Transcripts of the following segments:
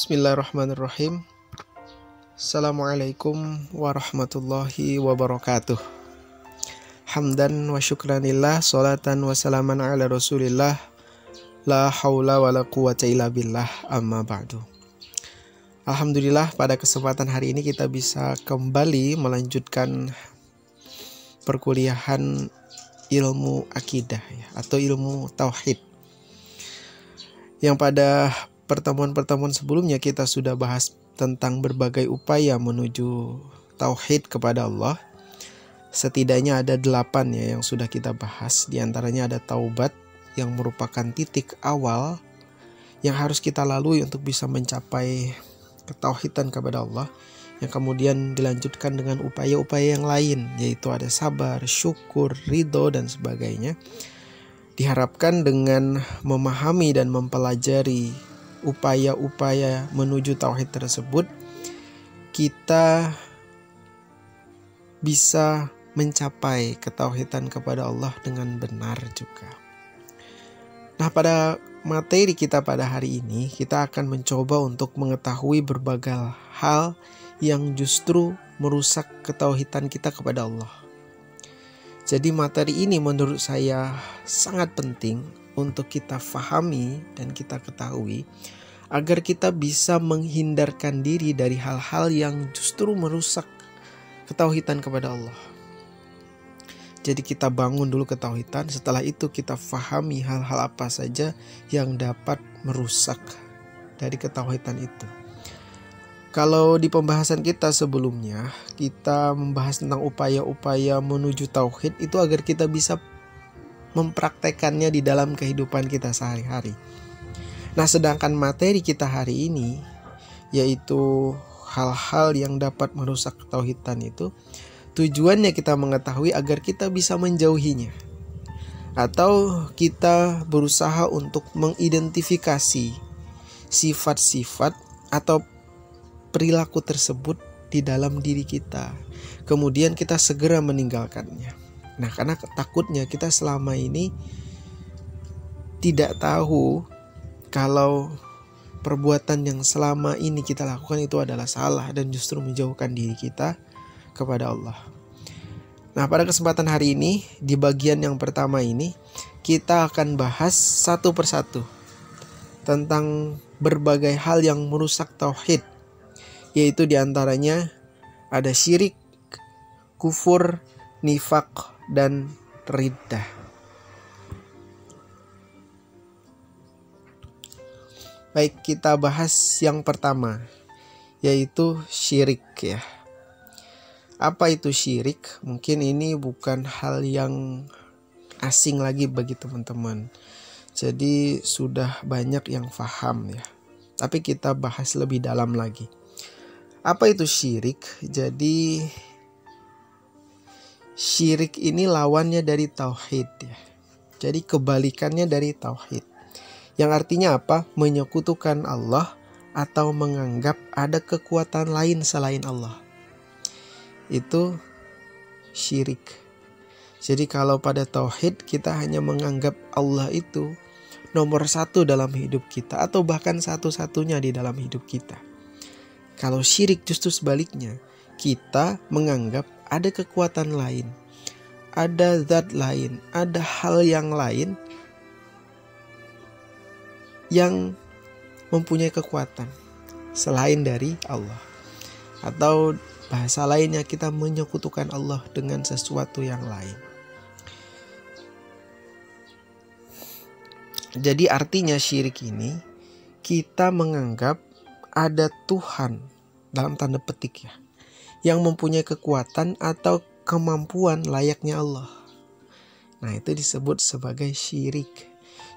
Bismillahirrahmanirrahim. Assalamualaikum warahmatullahi wabarakatuh. Hamdan wa syukranillah, salatan wa salaman ala rasulillah, la haula wa la quwata illa billah, amma ba'du. Alhamdulillah, pada kesempatan hari ini kita bisa kembali melanjutkan perkuliahan ilmu akidah atau ilmu tauhid. Yang pada pertemuan-pertemuan sebelumnya kita sudah bahas tentang berbagai upaya menuju tauhid kepada Allah. Setidaknya ada 8 yang sudah kita bahas. Di antaranya ada taubat yang merupakan titik awal yang harus kita lalui untuk bisa mencapai ketauhidan kepada Allah, yang kemudian dilanjutkan dengan upaya-upaya yang lain, yaitu ada sabar, syukur, ridho, dan sebagainya. Diharapkan dengan memahami dan mempelajari upaya-upaya menuju tauhid tersebut, kita bisa mencapai ketauhidan kepada Allah dengan benar juga. Nah, pada materi kita pada hari ini, kita akan mencoba untuk mengetahui berbagai hal yang justru merusak ketauhidan kita kepada Allah. Jadi materi ini menurut saya sangat penting untuk kita fahami dan kita ketahui, agar kita bisa menghindarkan diri dari hal-hal yang justru merusak ketauhidan kepada Allah. Jadi kita bangun dulu ketauhidan, setelah itu kita fahami hal-hal apa saja yang dapat merusak dari ketauhidan itu. Kalau di pembahasan kita sebelumnya, kita membahas tentang upaya-upaya menuju tauhid itu agar kita bisa mempraktekannya di dalam kehidupan kita sehari-hari. Nah, sedangkan materi kita hari ini, yaitu hal-hal yang dapat merusak ketauhidan itu, tujuannya kita mengetahui agar kita bisa menjauhinya, atau kita berusaha untuk mengidentifikasi sifat-sifat atau perilaku tersebut di dalam diri kita, kemudian kita segera meninggalkannya. Nah, karena takutnya kita selama ini tidak tahu kalau perbuatan yang selama ini kita lakukan itu adalah salah dan justru menjauhkan diri kita kepada Allah. Nah, pada kesempatan hari ini, di bagian yang pertama ini, kita akan bahas satu persatu tentang berbagai hal yang merusak tauhid, yaitu diantaranya ada syirik, kufur, nifak, dan riddah. Baik, kita bahas yang pertama, yaitu syirik ya. Apa itu syirik? Mungkin ini bukan hal yang asing lagi bagi teman-teman. Jadi sudah banyak yang paham ya. Tapi kita bahas lebih dalam lagi. Apa itu syirik? Jadi syirik ini lawannya dari tauhid ya. Jadi kebalikannya dari tauhid. Yang artinya apa? Menyekutukan Allah atau menganggap ada kekuatan lain selain Allah. Itu syirik. Jadi kalau pada tauhid kita hanya menganggap Allah itu nomor 1 dalam hidup kita, atau bahkan satu-satunya di dalam hidup kita. Kalau syirik justru sebaliknya, kita menganggap ada kekuatan lain, ada zat lain, ada hal yang lain yang mempunyai kekuatan selain dari Allah. Atau bahasa lainnya, kita menyekutukan Allah dengan sesuatu yang lain. Jadi artinya syirik ini, kita menganggap ada Tuhan dalam tanda petik ya, yang mempunyai kekuatan atau kemampuan layaknya Allah. Nah, itu disebut sebagai syirik.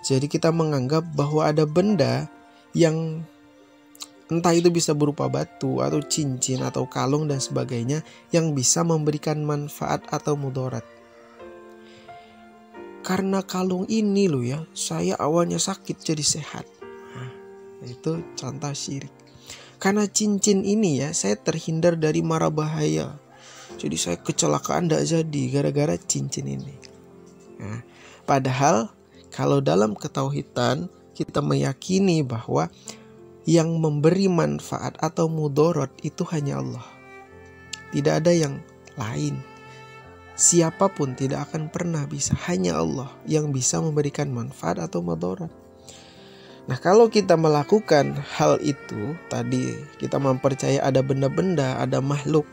Jadi kita menganggap bahwa ada benda yang entah itu bisa berupa batu atau cincin atau kalung dan sebagainya, yang bisa memberikan manfaat atau mudarat. Karena kalung ini loh ya, saya awalnya sakit jadi sehat. Nah, itu contoh syirik. Karena cincin ini ya, saya terhindar dari mara bahaya. Jadi saya kecelakaan tidak jadi gara-gara cincin ini. Nah, padahal kalau dalam ketauhidan kita meyakini bahwa Yang memberi manfaat atau mudorot itu hanya Allah. Tidak ada yang lain. Siapapun tidak akan pernah bisa. Hanya Allah yang bisa memberikan manfaat atau mudorot. Nah, kalau kita melakukan hal itu, tadi kita mempercayai ada benda-benda, ada makhluk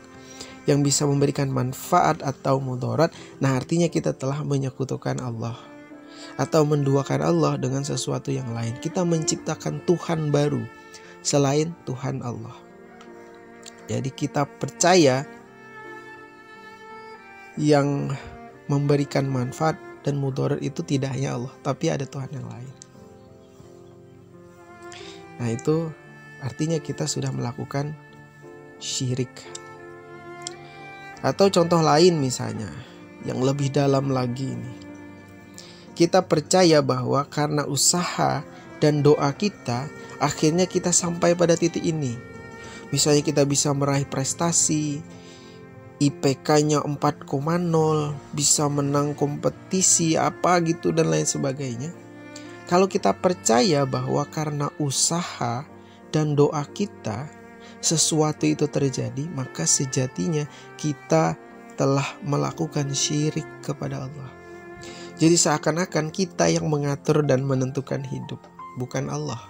yang bisa memberikan manfaat atau mudarat, nah artinya kita telah menyekutukan Allah atau menduakan Allah dengan sesuatu yang lain. Kita menciptakan Tuhan baru selain Tuhan Allah. Jadi kita percaya yang memberikan manfaat dan mudarat itu tidak hanya Allah, tapi ada Tuhan yang lain. Nah, itu artinya kita sudah melakukan syirik. Atau contoh lain misalnya, yang lebih dalam lagi ini. Kita percaya bahwa karena usaha dan doa kita, akhirnya kita sampai pada titik ini. Misalnya kita bisa meraih prestasi, IPK-nya 4,0, bisa menang kompetisi apa gitu dan lain sebagainya. Kalau kita percaya bahwa karena usaha dan doa kita sesuatu itu terjadi, maka sejatinya kita telah melakukan syirik kepada Allah. Jadi seakan-akan kita yang mengatur dan menentukan hidup, bukan Allah.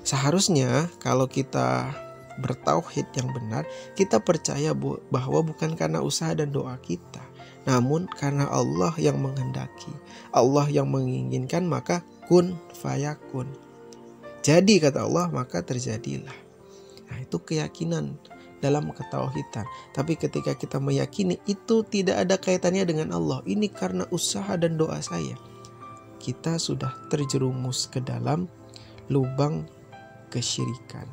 Seharusnya kalau kita bertauhid yang benar, kita percaya bahwa bukan karena usaha dan doa kita, namun karena Allah yang menghendaki, Allah yang menginginkan, maka kun fayakun. Jadi kata Allah, maka terjadilah. Nah, itu keyakinan dalam ketauhidan. Tapi ketika kita meyakini itu tidak ada kaitannya dengan Allah, ini karena usaha dan doa saya, kita sudah terjerumus ke dalam lubang kesyirikan.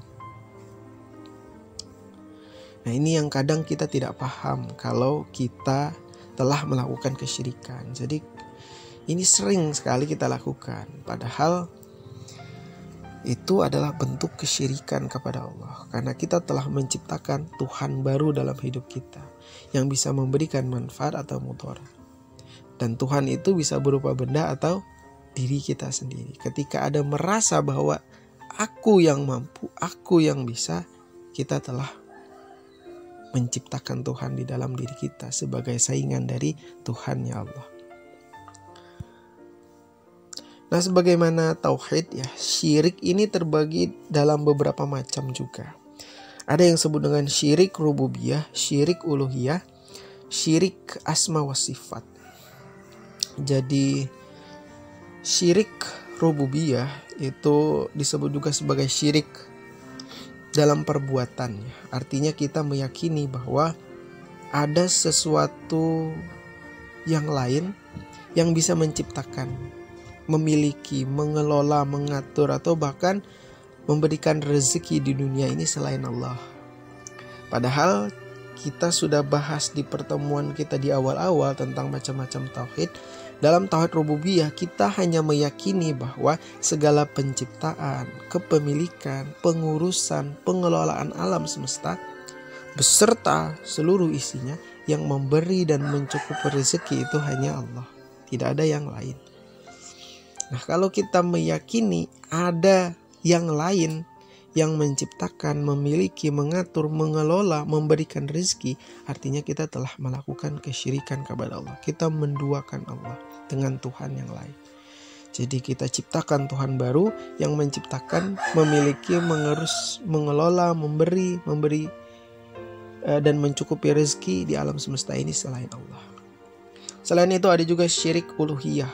Nah, ini yang kadang kita tidak paham kalau kita telah melakukan kesyirikan. Jadi ini sering sekali kita lakukan, padahal itu adalah bentuk kesyirikan kepada Allah. Karena kita telah menciptakan Tuhan baru dalam hidup kita yang bisa memberikan manfaat atau mudarat. Dan Tuhan itu bisa berupa benda atau diri kita sendiri. Ketika ada merasa bahwa aku yang mampu, aku yang bisa, kita telah menciptakan Tuhan di dalam diri kita sebagai saingan dari Tuhannya Allah. Nah, sebagaimana tauhid ya, syirik ini terbagi dalam beberapa macam juga. Ada yang disebut dengan syirik rububiyah, syirik uluhiyah, syirik asma wa sifat. Jadi syirik rububiyah itu disebut juga sebagai syirik dalam perbuatannya. Artinya kita meyakini bahwa ada sesuatu yang lain yang bisa menciptakan, memiliki, mengelola, mengatur, atau bahkan memberikan rezeki di dunia ini selain Allah. Padahal kita sudah bahas di pertemuan kita di awal-awal tentang macam-macam tauhid. Dalam tauhid rububiyah kita hanya meyakini bahwa segala penciptaan, kepemilikan, pengurusan, pengelolaan alam semesta beserta seluruh isinya yang memberi dan mencukupi rezeki itu hanya Allah. Tidak ada yang lain. Nah, kalau kita meyakini ada yang lain yang menciptakan, memiliki, mengatur, mengelola, memberikan rezeki, artinya kita telah melakukan kesyirikan kepada Allah. Kita menduakan Allah dengan Tuhan yang lain. Jadi kita ciptakan Tuhan baru yang menciptakan, memiliki, mengurus, mengelola, memberi dan mencukupi rezeki di alam semesta ini selain Allah. Selain itu ada juga syirik uluhiyah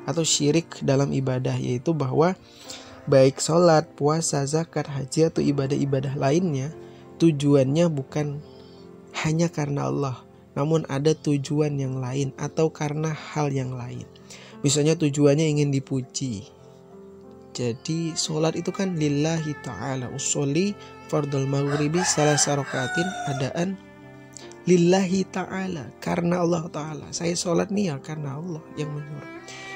atau syirik dalam ibadah, yaitu bahwa baik sholat, puasa, zakat, haji atau ibadah-ibadah lainnya tujuannya bukan hanya karena Allah, namun ada tujuan yang lain atau karena hal yang lain. Misalnya tujuannya ingin dipuji. Jadi sholat itu kan lillahi ta'ala, usolli fardul maghribi salasa rakaatin adaan lillahi ta'ala, karena Allah ta'ala. Saya sholat nih ya karena Allah yang menyuruh.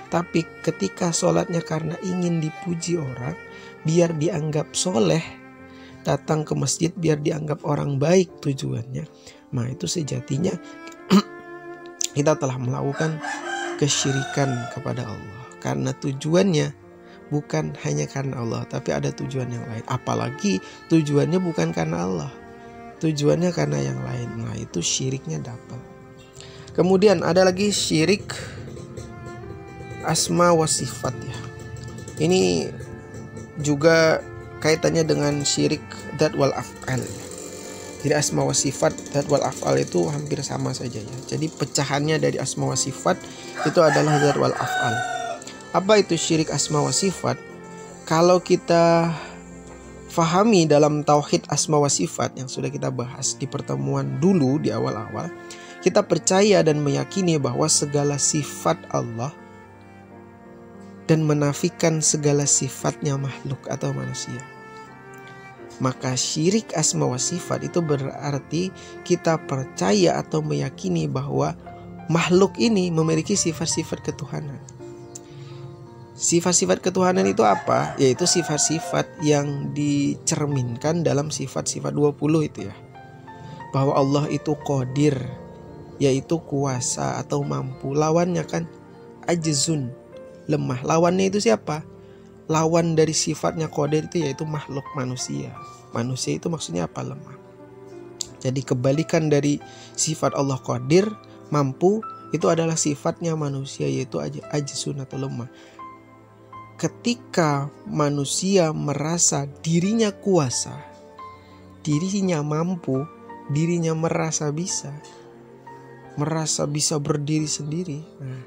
Tapi ketika sholatnya karena ingin dipuji orang, biar dianggap soleh, datang ke masjid biar dianggap orang baik tujuannya, nah itu sejatinya kita telah melakukan kesyirikan kepada Allah. Karena tujuannya bukan hanya karena Allah, tapi ada tujuan yang lain. Apalagi tujuannya bukan karena Allah, tujuannya karena yang lain. Nah, itu syiriknya dapat. Kemudian ada lagi syirik asma wa sifat ya. Ini juga kaitannya dengan syirik dzat wal af'al. Jadi asma wa sifat dzat wal af'al itu hampir sama saja ya. Jadi pecahannya dari asma wa sifat itu adalah dzat wal af'al. Apa itu syirik asma wa sifat? Kalau kita fahami dalam tauhid asma wa sifat yang sudah kita bahas di pertemuan dulu di awal-awal, kita percaya dan meyakini bahwa segala sifat Allah dan menafikan segala sifatnya makhluk atau manusia. Maka syirik asma wa sifat itu berarti kita percaya atau meyakini bahwa makhluk ini memiliki sifat-sifat ketuhanan. Sifat-sifat ketuhanan itu apa? Yaitu sifat-sifat yang dicerminkan dalam sifat-sifat 20 itu ya. Bahwa Allah itu qadir, yaitu kuasa atau mampu. Lawannya kan ajzun, lemah. Lawannya itu siapa? Lawan dari sifatnya qadir itu yaitu makhluk manusia. Manusia itu maksudnya apa? Lemah. Jadi kebalikan dari sifat Allah qadir, mampu, itu adalah sifatnya manusia yaitu ajzun atau lemah. Ketika manusia merasa dirinya kuasa, dirinya mampu, dirinya merasa bisa berdiri sendiri, nah,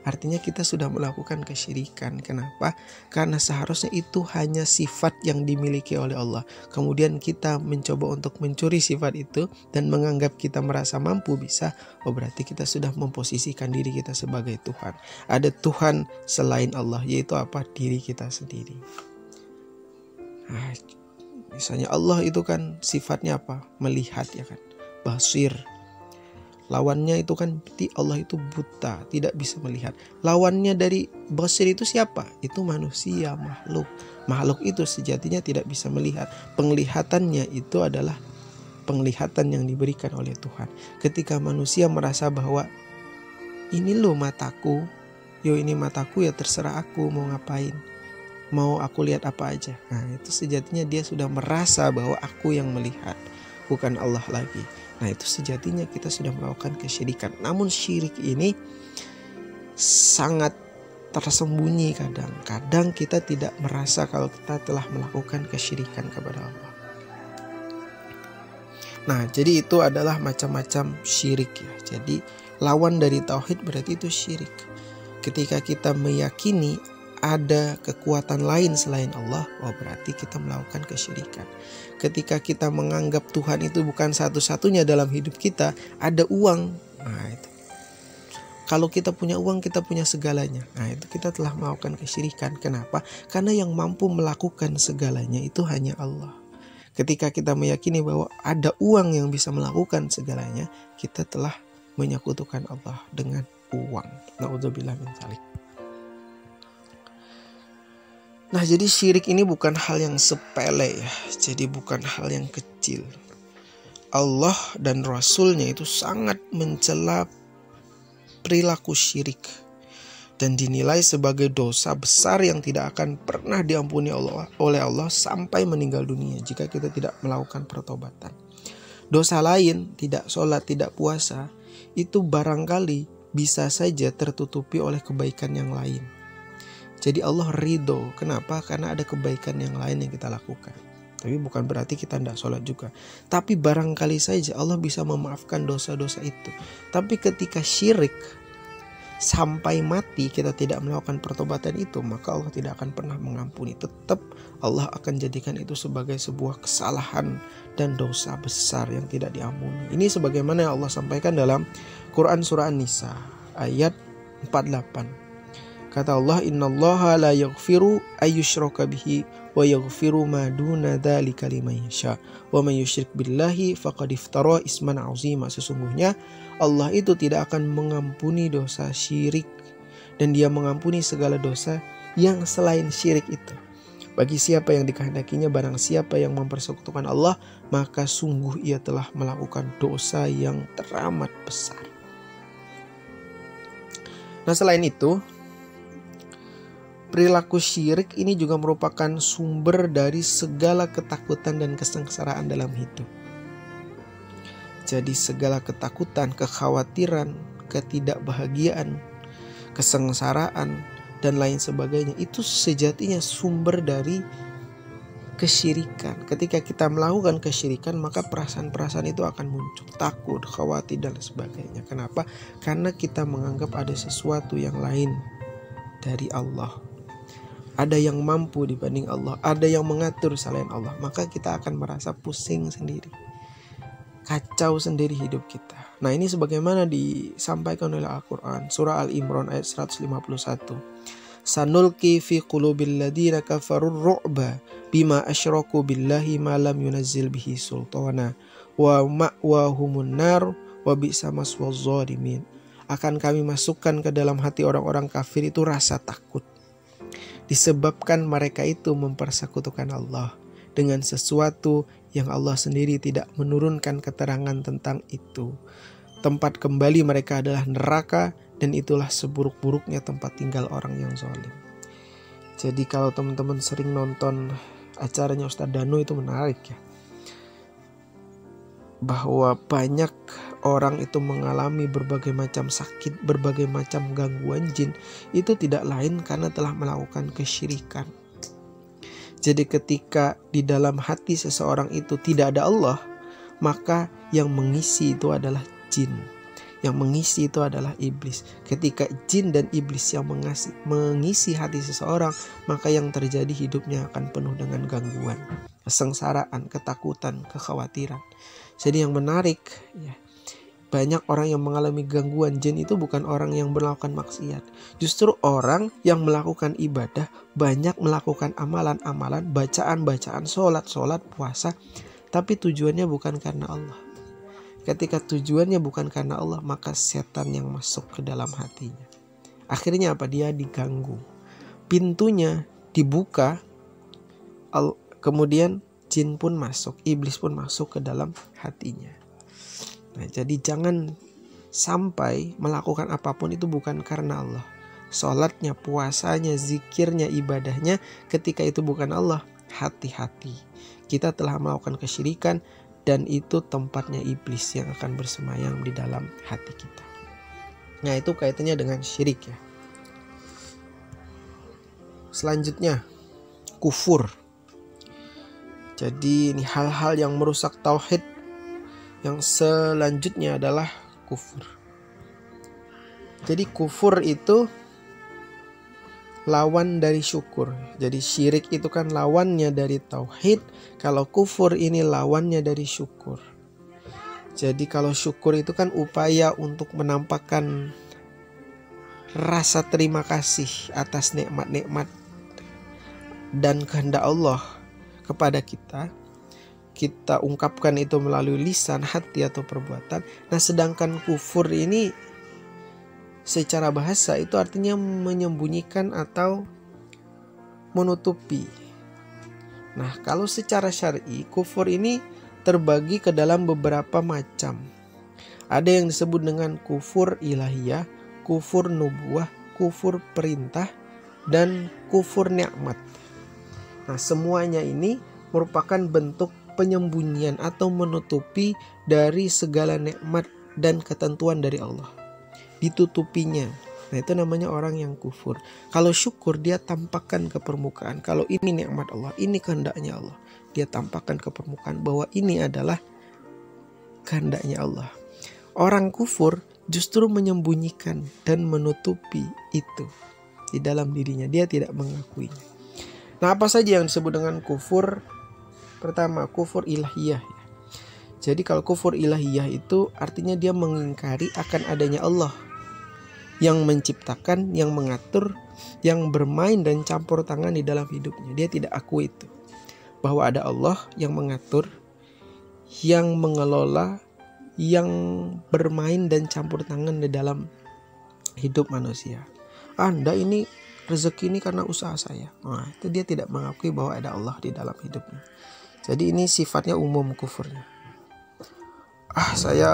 artinya kita sudah melakukan kesyirikan. Kenapa? Karena seharusnya itu hanya sifat yang dimiliki oleh Allah. Kemudian kita mencoba untuk mencuri sifat itu dan menganggap kita merasa mampu bisa. Oh, berarti kita sudah memposisikan diri kita sebagai Tuhan. Ada Tuhan selain Allah, yaitu apa? Diri kita sendiri. Nah, misalnya Allah itu kan sifatnya apa? Melihat ya kan? Basir. Lawannya itu kan Allah itu buta, tidak bisa melihat. Lawannya dari basir itu siapa? Itu manusia, makhluk. Makhluk itu sejatinya tidak bisa melihat. Penglihatannya itu adalah penglihatan yang diberikan oleh Tuhan. Ketika manusia merasa bahwa ini loh mataku, ini mataku ya terserah aku mau ngapain, mau aku lihat apa aja. Nah, itu sejatinya dia sudah merasa bahwa aku yang melihat, bukan Allah lagi. Nah, itu sejatinya kita sudah melakukan kesyirikan. Namun syirik ini sangat tersembunyi kadang. Kadang kita tidak merasa kalau kita telah melakukan kesyirikan kepada Allah. Nah, jadi itu adalah macam-macam syirik ya. Jadi lawan dari tauhid berarti itu syirik. Ketika kita meyakini ada kekuatan lain selain Allah, oh berarti kita melakukan kesyirikan. Ketika kita menganggap Tuhan itu bukan satu-satunya dalam hidup kita, ada uang. Nah, itu. Kalau kita punya uang, kita punya segalanya. Nah, itu kita telah melakukan kesyirikan. Kenapa? Karena yang mampu melakukan segalanya itu hanya Allah. Ketika kita meyakini bahwa ada uang yang bisa melakukan segalanya, kita telah menyekutukan Allah dengan uang. Na'udzubillah min dzalik. Nah, jadi syirik ini bukan hal yang sepele ya. Jadi bukan hal yang kecil. Allah dan Rasulnya itu sangat mencela perilaku syirik dan dinilai sebagai dosa besar yang tidak akan pernah diampuni oleh Allah sampai meninggal dunia jika kita tidak melakukan pertobatan. Dosa lain, tidak sholat, tidak puasa, itu barangkali bisa saja tertutupi oleh kebaikan yang lain. Jadi Allah ridho. Kenapa? Karena ada kebaikan yang lain yang kita lakukan. Tapi bukan berarti kita tidak sholat juga. Tapi barangkali saja Allah bisa memaafkan dosa-dosa itu. Tapi ketika syirik sampai mati kita tidak melakukan pertobatan itu, maka Allah tidak akan pernah mengampuni. Tetap Allah akan jadikan itu sebagai sebuah kesalahan dan dosa besar yang tidak diampuni. Ini sebagaimana yang Allah sampaikan dalam Quran surah An-Nisa ayat 48. Kata Allah, innallaha la yaghfiru ayyushraka bihi wa yaghfiru ma duna dzalika liman yasha wa may yusyrik billahi faqad iftara isman 'azima. Sesungguhnya Allah itu tidak akan mengampuni dosa syirik dan Dia mengampuni segala dosa yang selain syirik itu. Bagi siapa yang dikehendakinya, barang siapa yang mempersekutukan Allah, maka sungguh ia telah melakukan dosa yang teramat besar. Nah, selain itu, Perilaku syirik ini juga merupakan sumber dari segala ketakutan dan kesengsaraan dalam hidup. Jadi segala ketakutan, kekhawatiran, ketidakbahagiaan, kesengsaraan, dan lain sebagainya itu sejatinya sumber dari kesyirikan. Ketika kita melakukan kesyirikan, maka perasaan-perasaan itu akan muncul, takut, khawatir, dan sebagainya. Kenapa? Karena kita menganggap ada sesuatu yang lain dari Allah. Ada yang mampu dibanding Allah, ada yang mengatur selain Allah, maka kita akan merasa pusing sendiri, kacau sendiri hidup kita. Nah, ini sebagaimana disampaikan oleh Al-Quran, surah Al-Imran ayat 151. Sanulqi fi qulubil ladina kafarur ru'ba bima asyraku billahi ma lam yunazzil bihi sultana wa ma'wahumun nar wa bi'sa maswaz zalimin. Akan kami masukkan ke dalam hati orang-orang kafir itu rasa takut, disebabkan mereka itu mempersekutukan Allah dengan sesuatu yang Allah sendiri tidak menurunkan keterangan tentang itu. Tempat kembali mereka adalah neraka, dan itulah seburuk-buruknya tempat tinggal orang yang zalim. Jadi kalau teman-teman sering nonton acaranya Ustadz Danu itu menarik ya, bahwa banyak orang itu mengalami berbagai macam sakit, berbagai macam gangguan jin, itu tidak lain karena telah melakukan kesyirikan. Jadi ketika di dalam hati seseorang itu tidak ada Allah, maka yang mengisi itu adalah jin, yang mengisi itu adalah iblis. Ketika jin dan iblis yang mengisi hati seseorang, maka yang terjadi hidupnya akan penuh dengan gangguan, kesengsaraan, ketakutan, kekhawatiran. Jadi yang menarik ya, banyak orang yang mengalami gangguan jin itu bukan orang yang melakukan maksiat. Justru orang yang melakukan ibadah, banyak melakukan amalan-amalan, bacaan-bacaan, sholat, puasa, tapi tujuannya bukan karena Allah. Ketika tujuannya bukan karena Allah, maka setan yang masuk ke dalam hatinya. Akhirnya apa? Dia diganggu. Pintunya dibuka, kemudian jin pun masuk, iblis pun masuk ke dalam hatinya. Nah, jadi jangan sampai melakukan apapun itu bukan karena Allah. Sholatnya, puasanya, zikirnya, ibadahnya, ketika itu bukan Allah, hati-hati. Kita telah melakukan kesyirikan, dan itu tempatnya iblis yang akan bersemayam di dalam hati kita. Nah, itu kaitannya dengan syirik ya. Selanjutnya, kufur. Jadi ini hal-hal yang merusak tauhid. Yang selanjutnya adalah kufur. Jadi kufur itu lawan dari syukur. Jadi syirik itu kan lawannya dari tauhid. Kalau kufur ini lawannya dari syukur. Jadi kalau syukur itu kan upaya untuk menampakkan rasa terima kasih atas nikmat-nikmat dan kehendak Allah kepada kita. Kita ungkapkan itu melalui lisan, hati, atau perbuatan. Nah, sedangkan kufur ini secara bahasa itu artinya menyembunyikan atau menutupi. Nah, kalau secara syar'i, kufur ini terbagi ke dalam beberapa macam. Ada yang disebut dengan kufur ilahiyah, kufur nubuwah, kufur perintah, dan kufur nikmat. Nah, semuanya ini merupakan bentuk penyembunyian atau menutupi dari segala nikmat dan ketentuan dari Allah. Ditutupinya. Nah, itu namanya orang yang kufur. Kalau syukur, dia tampakkan ke permukaan. Kalau ini nikmat Allah, ini kehendaknya Allah, dia tampakkan ke permukaan bahwa ini adalah kehendaknya Allah. Orang kufur justru menyembunyikan dan menutupi itu di dalam dirinya. Dia tidak mengakuinya. Nah, apa saja yang disebut dengan kufur? Pertama, kufur ilahiyah. Jadi kalau kufur ilahiyah itu artinya dia mengingkari akan adanya Allah yang menciptakan, yang mengatur, yang bermain dan campur tangan di dalam hidupnya. Dia tidak akui itu, bahwa ada Allah yang mengatur, yang mengelola, yang bermain dan campur tangan di dalam hidup manusia. Anda ini rezeki ini karena usaha saya. Nah, itu dia tidak mengakui bahwa ada Allah di dalam hidupnya. Jadi ini sifatnya umum kufurnya. Saya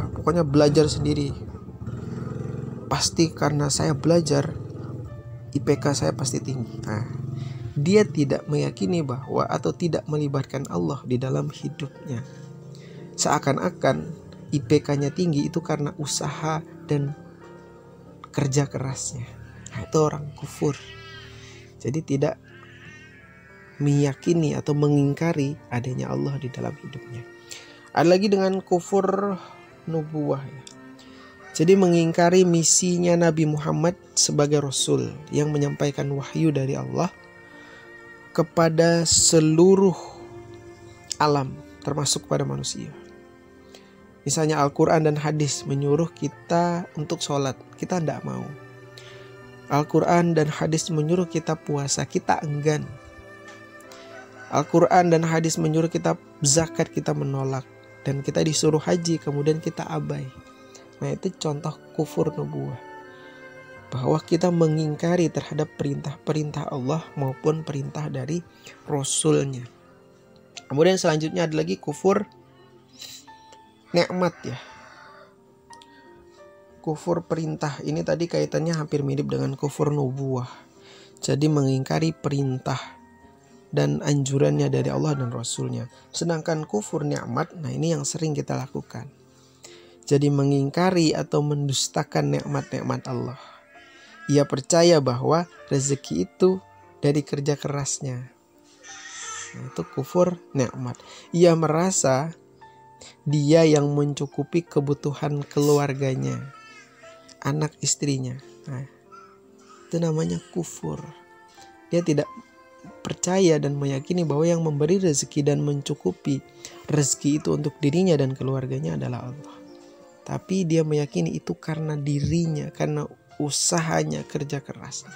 pokoknya belajar sendiri. Pasti karena saya belajar, IPK saya pasti tinggi. Nah, dia tidak meyakini bahwa atau tidak melibatkan Allah di dalam hidupnya. Seakan-akan IPK-nya tinggi itu karena usaha dan kerja kerasnya. Nah, itu orang kufur. Jadi tidak meyakini atau mengingkari adanya Allah di dalam hidupnya. Ada lagi dengan kufur nubuwah. Jadi mengingkari misinya Nabi Muhammad sebagai Rasul yang menyampaikan wahyu dari Allah kepada seluruh alam, termasuk pada manusia. Misalnya Al-Quran dan hadis menyuruh kita untuk sholat, kita tidak mau. Al-Quran dan hadis menyuruh kita puasa, kita enggan. Al-Quran dan hadis menyuruh kita zakat, kita menolak. Dan kita disuruh haji, kemudian kita abai. Nah, itu contoh kufur nubuwah. Bahwa kita mengingkari terhadap perintah-perintah Allah maupun perintah dari Rasulnya. Kemudian selanjutnya ada lagi kufur nikmat ya. Kufur perintah ini tadi kaitannya hampir mirip dengan kufur nubuwah. Jadi mengingkari perintah dan anjurannya dari Allah dan Rasulnya. Sedangkan kufur nikmat, nah ini yang sering kita lakukan. Jadi mengingkari atau mendustakan nikmat-nikmat Allah. Ia percaya bahwa rezeki itu dari kerja kerasnya. Nah, itu kufur nikmat. Ia merasa dia yang mencukupi kebutuhan keluarganya, anak istrinya. Nah, itu namanya kufur. Dia tidak percaya dan meyakini bahwa yang memberi rezeki dan mencukupi rezeki itu untuk dirinya dan keluarganya adalah Allah. Tapi dia meyakini itu karena dirinya, karena usahanya, kerja keras.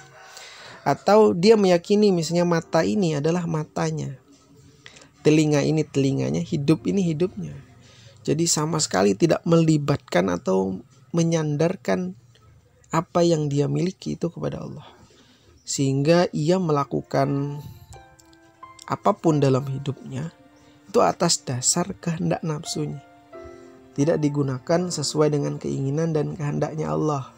Atau dia meyakini misalnya mata ini adalah matanya, telinga ini telinganya, hidup ini hidupnya. Jadi sama sekali tidak melibatkan atau menyandarkan apa yang dia miliki itu kepada Allah. Sehingga ia melakukan apapun dalam hidupnya itu atas dasar kehendak nafsunya. Tidak digunakan sesuai dengan keinginan dan kehendaknya Allah.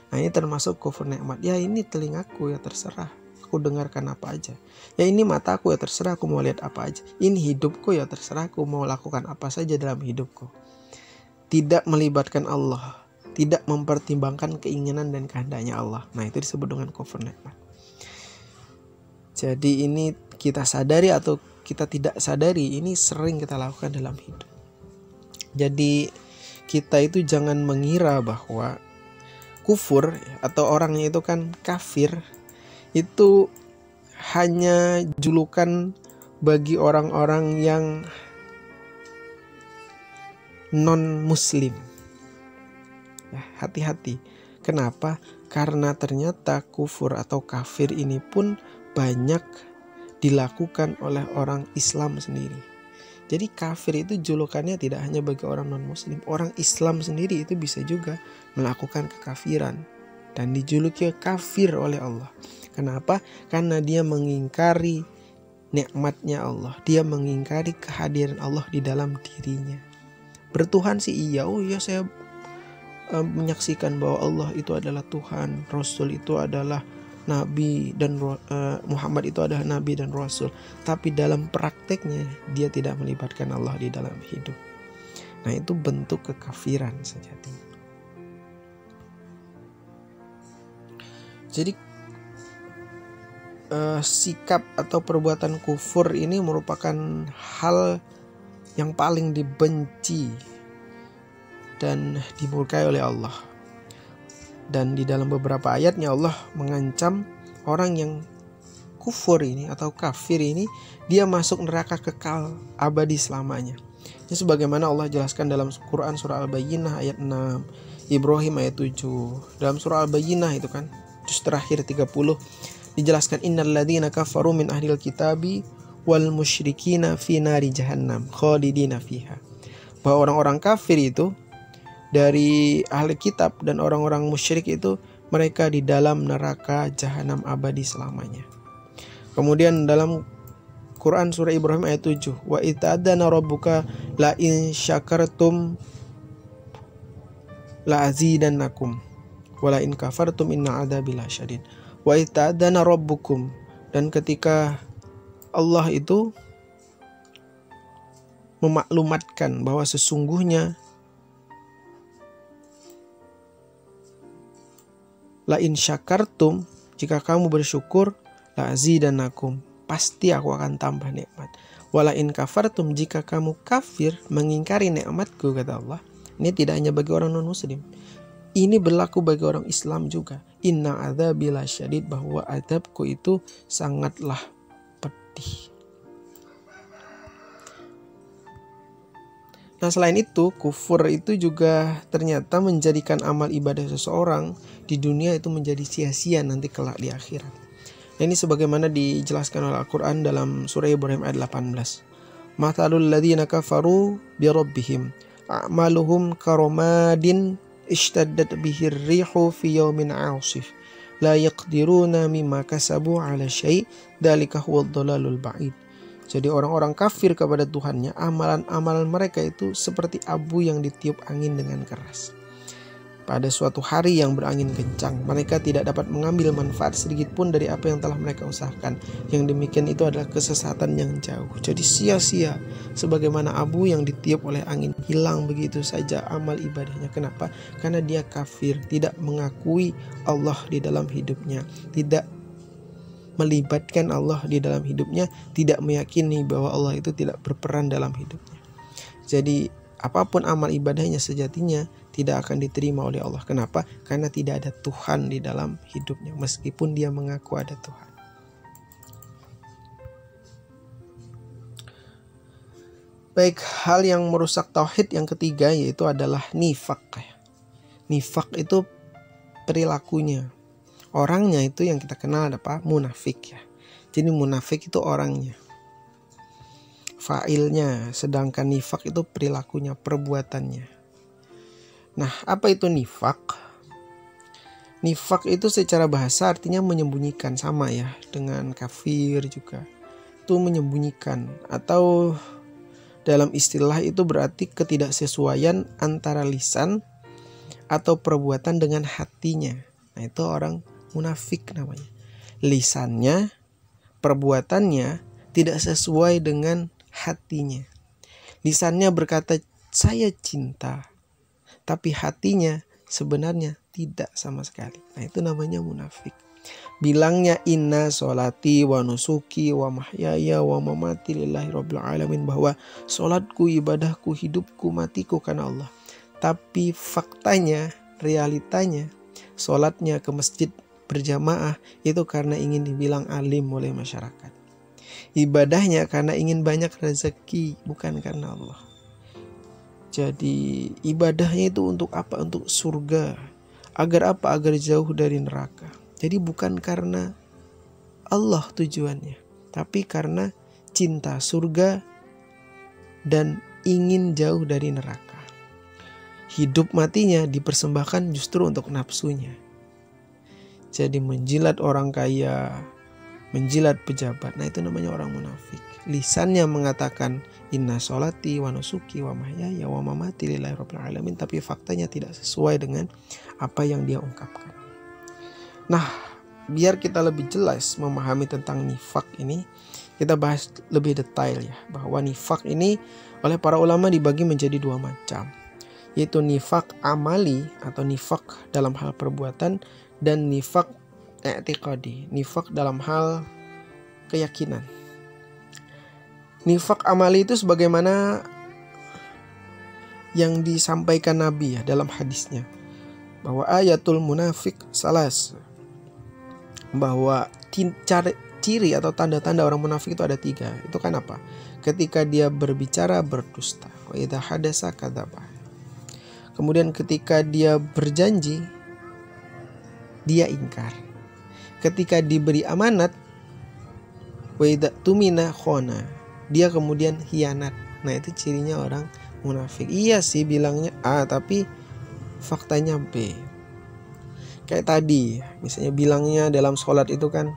Nah, ini termasuk kufur nikmat. Ya, ini telingaku, ya terserah aku dengarkan apa aja. Ya, ini mataku, ya terserah aku mau lihat apa aja. Ini hidupku, ya terserah aku mau lakukan apa saja dalam hidupku. Tidak melibatkan Allah, tidak mempertimbangkan keinginan dan kehendaknya Allah. Nah, itu disebut dengan kufur nikmat. Jadi ini kita sadari atau kita tidak sadari, ini sering kita lakukan dalam hidup. Jadi kita itu jangan mengira bahwa kufur atau orangnya itu kan kafir itu hanya julukan bagi orang-orang yang non-muslim. Ya, hati-hati. Kenapa? Karena ternyata kufur atau kafir ini pun banyak dilakukan oleh orang Islam sendiri. Jadi kafir itu julukannya tidak hanya bagi orang non-muslim. Orang Islam sendiri itu bisa juga melakukan kekafiran dan dijuluki kafir oleh Allah. Kenapa? Karena dia mengingkari nikmatnya Allah. Dia mengingkari kehadiran Allah di dalam dirinya. Bertuhan sih iya. Oh iya, saya menyaksikan bahwa Allah itu adalah Tuhan, Rasul itu adalah Nabi, dan Muhammad itu adalah Nabi dan Rasul. Tapi dalam prakteknya dia tidak melibatkan Allah di dalam hidup. Nah, itu bentuk kekafiran sejatinya. Jadi sikap atau perbuatan kufur ini merupakan hal yang paling dibenci dan dimurkai oleh Allah. Dan di dalam beberapa ayatnya Allah mengancam orang yang kufur ini atau kafir ini, dia masuk neraka kekal abadi selamanya. Ini sebagaimana Allah jelaskan dalam Quran surah Al-Bayyinah ayat 6, Ibrahim ayat 7. Dalam surah Al-Bayyinah itu kan juz terakhir 30 dijelaskan innal ladzina kafaru min ahlil kitabi wal musyrikina fi nari jahannam khalidina fiha. Bahwa orang-orang kafir itu dari ahli kitab dan orang-orang musyrik itu mereka di dalam neraka jahanam abadi selamanya. Kemudian dalam Quran surah Ibrahim ayat 7, wa itadana rabbuka la in syakartum la azidannakum wa la in kafartum inna adzabi lasyadid. Wa ita'adana rabbukum, dan ketika Allah itu memaklumatkan bahwa sesungguhnya la in syakartum, jika kamu bersyukur, la azidanakum, pasti aku akan tambah nikmat. Wala in kafartum, jika kamu kafir mengingkari nikmatku, kata Allah. Ini tidak hanya bagi orang non muslim, ini berlaku bagi orang Islam juga. Inna adzabi lasyadid, bahwa adabku itu sangatlah pedih. Nah, selain itu, kufur itu juga ternyata menjadikan amal ibadah seseorang di dunia itu menjadi sia-sia nanti kelak di akhirat. Nah, ini sebagaimana dijelaskan oleh Al-Quran dalam surah Ibrahim ayat 18. Mathalul ladzina kafaru bi rabbihim a'maluhum karomadin ishtaddat bihir rihu fi yawmin 'asif la yaqdiruna mimma kasabu 'ala syai' dzalika huwad dhalalul ba'id. Jadi orang-orang kafir kepada Tuhannya, amalan-amalan mereka itu seperti abu yang ditiup angin dengan keras. Pada suatu hari yang berangin kencang, mereka tidak dapat mengambil manfaat sedikit pun dari apa yang telah mereka usahakan. Yang demikian itu adalah kesesatan yang jauh. Jadi sia-sia, sebagaimana abu yang ditiup oleh angin, hilang begitu saja amal ibadahnya. Kenapa? Karena dia kafir, tidak mengakui Allah di dalam hidupnya, tidak melibatkan Allah di dalam hidupnya, tidak meyakini bahwa Allah itu tidak berperan dalam hidupnya. Jadi apapun amal ibadahnya sejatinya tidak akan diterima oleh Allah. Kenapa? Karena tidak ada Tuhan di dalam hidupnya, meskipun dia mengaku ada Tuhan. Baik, hal yang merusak tauhid yang ketiga yaitu adalah nifaq. Nifaq itu perilakunya. Orangnya itu yang kita kenal apa? Munafik ya. Jadi munafik itu orangnya, fa'ilnya, sedangkan nifak itu perilakunya, perbuatannya. Nah, apa itu nifak? Nifak itu secara bahasa artinya menyembunyikan, sama ya dengan kafir juga. Itu menyembunyikan, atau dalam istilah itu berarti ketidaksesuaian antara lisan atau perbuatan dengan hatinya. Nah, itu orang munafik namanya. Lisannya, perbuatannya tidak sesuai dengan hatinya. Lisannya berkata saya cinta, tapi hatinya sebenarnya tidak sama sekali. Nah, itu namanya munafik. Bilangnya inna sholati wa nusuki wa mahyaya wa mamati lillahi rabbil alamin, bahwa sholatku, ibadahku, hidupku, matiku karena Allah. Tapi faktanya, realitanya, sholatnya ke masjid berjamaah itu karena ingin dibilang alim oleh masyarakat. Ibadahnya karena ingin banyak rezeki, bukan karena Allah. Jadi ibadahnya itu untuk apa? Untuk surga. Agar apa? Agar jauh dari neraka. Jadi bukan karena Allah tujuannya, tapi karena cinta surga dan ingin jauh dari neraka. Hidup matinya dipersembahkan justru untuk nafsunya. Jadi menjilat orang kaya, menjilat pejabat. Nah, itu namanya orang munafik. Lisannya mengatakan inna sholati wa nusuki wa mahyaya wa mamati lillahi rabbil alamin, tapi faktanya tidak sesuai dengan apa yang dia ungkapkan. Nah, biar kita lebih jelas memahami tentang nifak ini, kita bahas lebih detail ya, bahwa nifak ini oleh para ulama dibagi menjadi dua macam, yaitu nifak amali atau nifak dalam hal perbuatan, dan nifak i'tiqadi, nifak dalam hal keyakinan. Nifak amali itu sebagaimana yang disampaikan Nabi ya dalam hadisnya, bahwa ayatul munafik salas, bahwa ciri atau tanda-tanda orang munafik itu ada 3. Itu kan apa? Ketika dia berbicara berdusta, wa idza hadasa kadzaba. Kemudian ketika dia berjanji, dia ingkar. Ketika diberi amanat, wa idza tumina khona, dia kemudian khianat. Nah, itu cirinya orang munafik. Iya sih bilangnya A, tapi faktanya B. Kayak tadi, misalnya bilangnya dalam sholat itu kan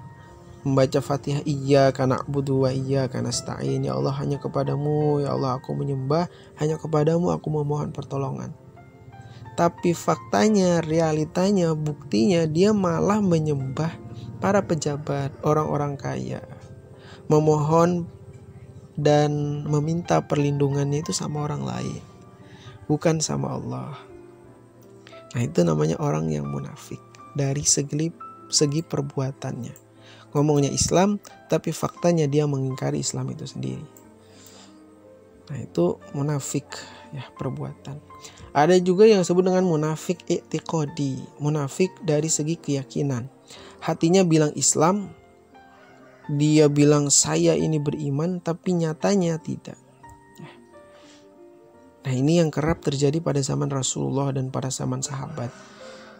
membaca Fatihah, iyyaka na'budu wa iyyaka nasta'in, ya Allah hanya kepadamu, ya Allah aku menyembah, hanya kepadamu aku memohon pertolongan. Tapi faktanya, realitanya, buktinya dia malah menyembah para pejabat, orang-orang kaya, memohon dan meminta perlindungannya itu sama orang lain, bukan sama Allah. Nah, itu namanya orang yang munafik dari segi perbuatannya. Ngomongnya Islam, tapi faktanya dia mengingkari Islam itu sendiri. Nah, itu munafik ya, perbuatan. Ada juga yang disebut dengan munafik i'tiqadi, munafik dari segi keyakinan. Hatinya bilang Islam, dia bilang saya ini beriman, tapi nyatanya tidak. Nah, ini yang kerap terjadi pada zaman Rasulullah dan pada zaman sahabat.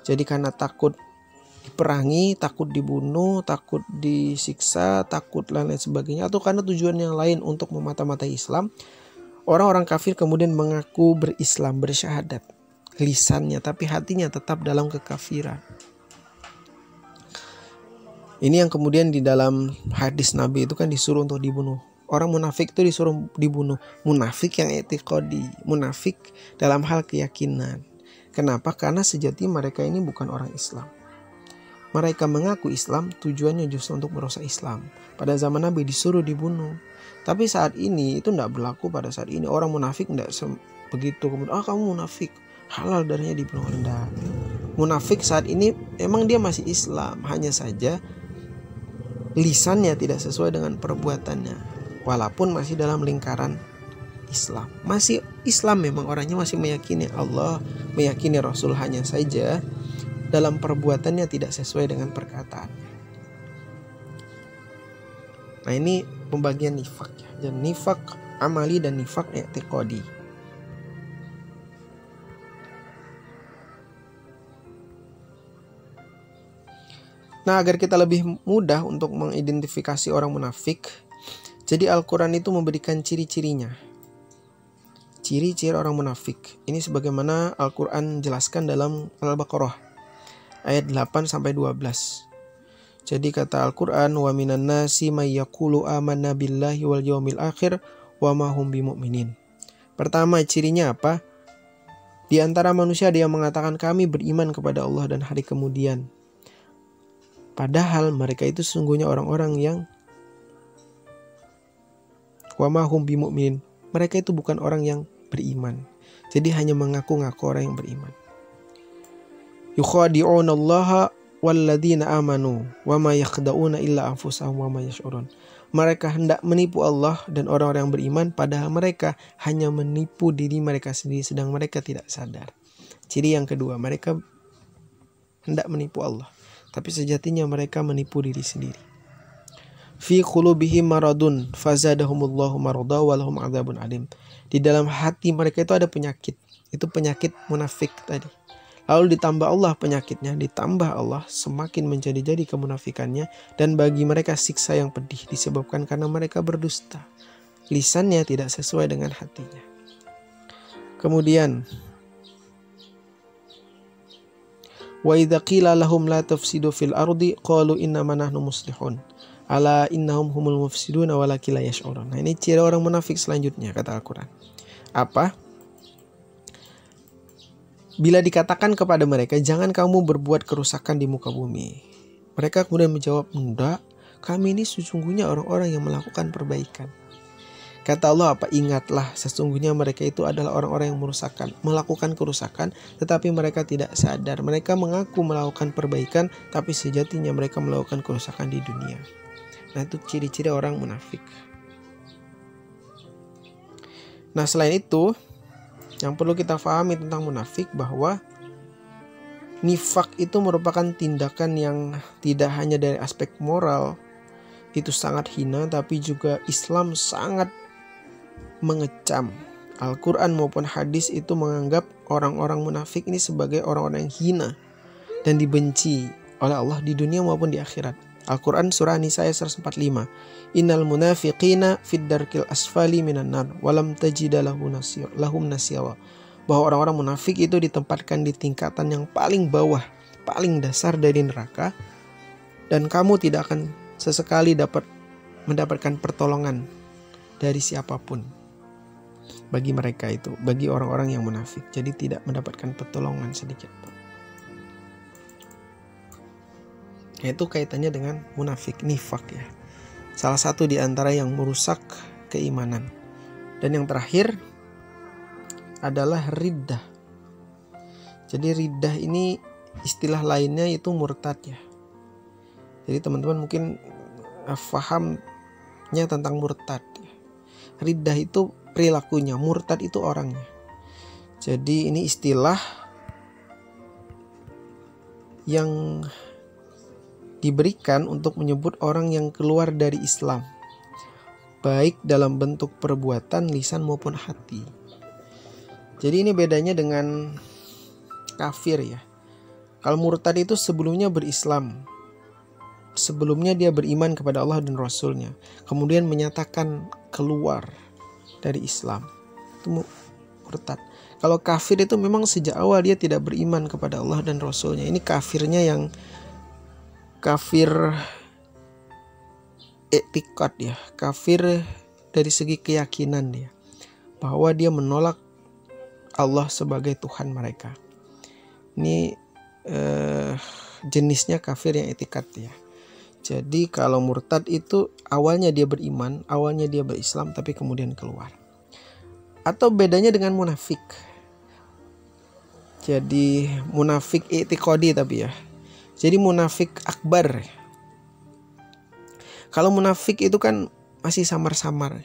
Jadi karena takut diperangi, takut dibunuh, takut disiksa, takut lain sebagainya, atau karena tujuan yang lain untuk memata-matai Islam, orang-orang kafir kemudian mengaku berislam, bersyahadat lisannya, tapi hatinya tetap dalam kekafiran. Ini yang kemudian di dalam hadis Nabi itu kan disuruh untuk dibunuh. Orang munafik itu disuruh dibunuh. Munafik yang i'tiqadi, munafik dalam hal keyakinan. Kenapa? Karena sejati mereka ini bukan orang Islam. Mereka mengaku Islam, tujuannya justru untuk merusak Islam. Pada zaman Nabi disuruh dibunuh. Tapi saat ini itu tidak berlaku. Pada saat ini orang munafik tidak begitu. Kemudian kamu munafik, halal darahnya dibunuh. Enggak. Munafik saat ini emang dia masih Islam, hanya saja lisannya tidak sesuai dengan perbuatannya. Walaupun masih dalam lingkaran Islam, masih Islam, memang orangnya masih meyakini Allah, meyakini Rasul, hanya saja dalam perbuatannya tidak sesuai dengan perkataan. Nah, ini pembagian nifak ya. Dan nifak amali dan nifak i'tiqadi. Nah, agar kita lebih mudah untuk mengidentifikasi orang munafik, jadi Al-Quran itu memberikan ciri-cirinya. Ciri-ciri orang munafik. Ini sebagaimana Al-Quran jelaskan dalam Al-Baqarah ayat 8-12. Jadi kata Al-Quran, wa minan nasi may yaqulu amanna billahi wal yawmil akhir wa ma hum bimu'minin. Pertama, cirinya apa? Di antara manusia ada yang mengatakan kami beriman kepada Allah dan hari kemudian. Padahal mereka itu sesungguhnya orang-orang yang wa ma hum bimu'minin. Mereka itu bukan orang yang beriman. Jadi hanya mengaku-ngaku orang yang beriman. Yukhadi'unallaha walladzina amanu wa ma yakhda'una illa anfusahum wa ma yash'urun. Mereka hendak menipu Allah dan orang-orang yang beriman, padahal mereka hanya menipu diri mereka sendiri sedang mereka tidak sadar. Ciri yang kedua, mereka hendak menipu Allah, tapi sejatinya mereka menipu diri sendiri. Fi qulubihim maradun fazadahumullahu marada wa lahum adzabun alim. Di dalam hati mereka itu ada penyakit. Itu penyakit munafik tadi. Lalu ditambah Allah penyakitnya, ditambah Allah semakin menjadi-jadi kemunafikannya, dan bagi mereka siksa yang pedih disebabkan karena mereka berdusta. Lisannya tidak sesuai dengan hatinya. Kemudian wa idza qila lahum la tufsidu fil ardi qalu innama nahnu muslihun ala innahum humul mufsiduna walakin la yash'urun. Nah, ini ciri orang munafik selanjutnya kata Al-Quran. Apa? Bila dikatakan kepada mereka, jangan kamu berbuat kerusakan di muka bumi. Mereka kemudian menjawab, enggak, kami ini sesungguhnya orang-orang yang melakukan perbaikan. Kata Allah apa? Ingatlah, sesungguhnya mereka itu adalah orang-orang yang melakukan kerusakan, tetapi mereka tidak sadar. Mereka mengaku melakukan perbaikan, tapi sejatinya mereka melakukan kerusakan di dunia. Nah, itu ciri-ciri orang munafik. Nah, selain itu, yang perlu kita pahami tentang munafik bahwa nifak itu merupakan tindakan yang tidak hanya dari aspek moral itu sangat hina, tapi juga Islam sangat mengecam. Al-Quran maupun hadis itu menganggap orang-orang munafik ini sebagai orang-orang yang hina dan dibenci oleh Allah di dunia maupun di akhirat. Al-Quran surah An-Nisa ayat 145. Innal munafiqina fid darkil asfali minan nar walam tajida lahum nasira. Bahwa orang-orang munafik itu ditempatkan di tingkatan yang paling bawah, paling dasar dari neraka, dan kamu tidak akan sesekali mendapatkan pertolongan dari siapapun. bagi mereka itu, bagi orang-orang yang munafik. Jadi tidak mendapatkan pertolongan sedikit pun. Itu kaitannya dengan munafik, nifak ya. Salah satu di antara yang merusak keimanan. Dan yang terakhir adalah riddah. Jadi riddah ini istilah lainnya itu murtad ya. Jadi teman-teman mungkin fahamnya tentang murtad. Riddah itu perilakunya, murtad itu orangnya. Jadi ini istilah yang diberikan untuk menyebut orang yang keluar dari Islam, baik dalam bentuk perbuatan, lisan maupun hati. Jadi ini bedanya dengan kafir ya. Kalau murtad itu sebelumnya berislam, sebelumnya dia beriman kepada Allah dan Rasulnya, kemudian menyatakan keluar dari Islam, itu murtad. Kalau kafir itu memang sejak awal dia tidak beriman kepada Allah dan Rasulnya. Ini kafirnya yang kafir etikad ya, kafir dari segi keyakinan dia, bahwa dia menolak Allah sebagai Tuhan mereka. Ini jenisnya kafir yang etikad ya. Jadi kalau murtad itu awalnya dia beriman, awalnya dia berislam, tapi kemudian keluar. Atau bedanya dengan munafik. Jadi munafik i'tiqadi tapi ya. Jadi munafik akbar. Kalau munafik itu kan masih samar-samar.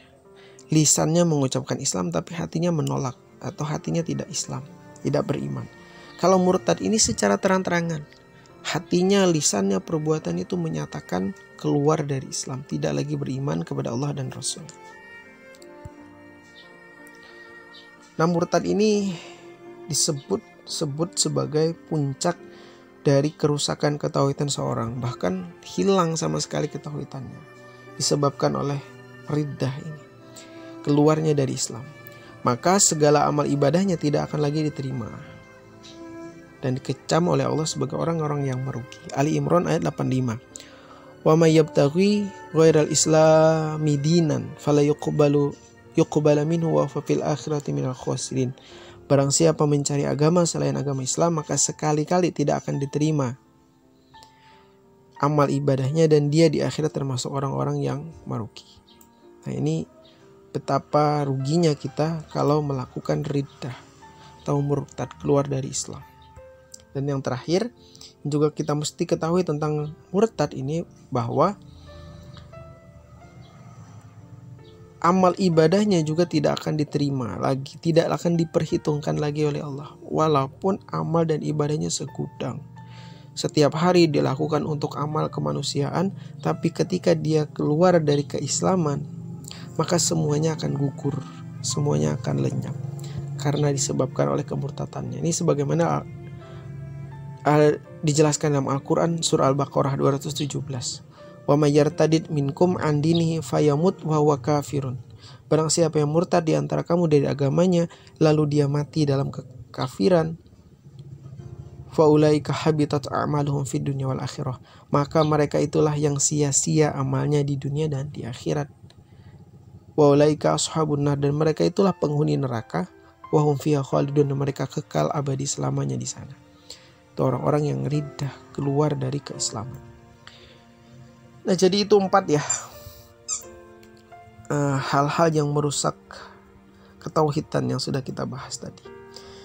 Lisannya mengucapkan Islam tapi hatinya menolak atau hatinya tidak Islam, tidak beriman. Kalau murtad ini secara terang-terangan, hatinya, lisannya, perbuatan itu menyatakan keluar dari Islam, tidak lagi beriman kepada Allah dan Rasul. Nah, murtad ini disebut sebagai puncak dari kerusakan ketauhidan seorang, bahkan hilang sama sekali ketauhidannya, disebabkan oleh riddah ini, keluarnya dari Islam. Maka segala amal ibadahnya tidak akan lagi diterima dan dikecam oleh Allah sebagai orang-orang yang merugi. Ali Imran ayat 85. Wa may yabtaghi ghairal islami dinan fala yuqbalu minhu wa fil akhirati minal khasirin. Barang siapa mencari agama selain agama Islam, maka sekali-kali tidak akan diterima amal ibadahnya dan dia di akhirat termasuk orang-orang yang merugi. Nah, ini betapa ruginya kita kalau melakukan riddah atau murtad, keluar dari Islam. Dan yang terakhir juga kita mesti ketahui tentang murtad ini, bahwa amal ibadahnya juga tidak akan diterima lagi, tidak akan diperhitungkan lagi oleh Allah. Walaupun amal dan ibadahnya segudang, setiap hari dilakukan untuk amal kemanusiaan, tapi ketika dia keluar dari keislaman, maka semuanya akan gugur, semuanya akan lenyap karena disebabkan oleh kemurtadannya. Ini sebagaimana dijelaskan dalam Al-Quran surah Al-Baqarah 217. Wa may yartadid minkum an dinihi fayamut wa huwa kafirun. Barang siapa yang murtad di antara kamu dari agamanya lalu dia mati dalam kekafiran, fa ulaika habitat a'maluhum fid dunya wal akhirah. Maka mereka itulah yang sia-sia amalnya di dunia dan di akhirat. Wa ulaika ashabun nar, dan mereka itulah penghuni neraka, wa hum fiha khalidun, dan mereka kekal abadi selamanya di sana. Itu orang-orang yang riddah, keluar dari keislaman. Nah, jadi itu 4 ya hal-hal yang merusak ketauhidan yang sudah kita bahas tadi.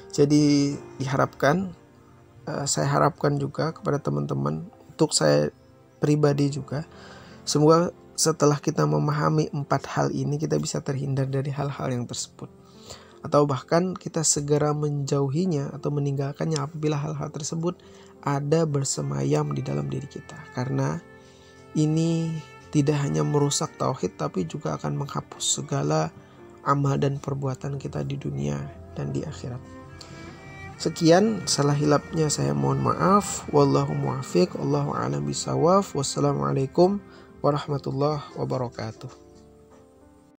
Jadi diharapkan, saya harapkan juga kepada teman-teman, untuk saya pribadi juga, semoga setelah kita memahami 4 hal ini kita bisa terhindar dari hal-hal yang tersebut, atau bahkan kita segera menjauhinya atau meninggalkannya apabila hal-hal tersebut ada bersemayam di dalam diri kita. Karena ini tidak hanya merusak tauhid, tapi juga akan menghapus segala amal dan perbuatan kita di dunia dan di akhirat. Sekian, salah hilapnya saya mohon maaf. Wallahu muwaffiq, Allahu a'lam bishawab. Wassalamualaikum warahmatullahi wabarakatuh.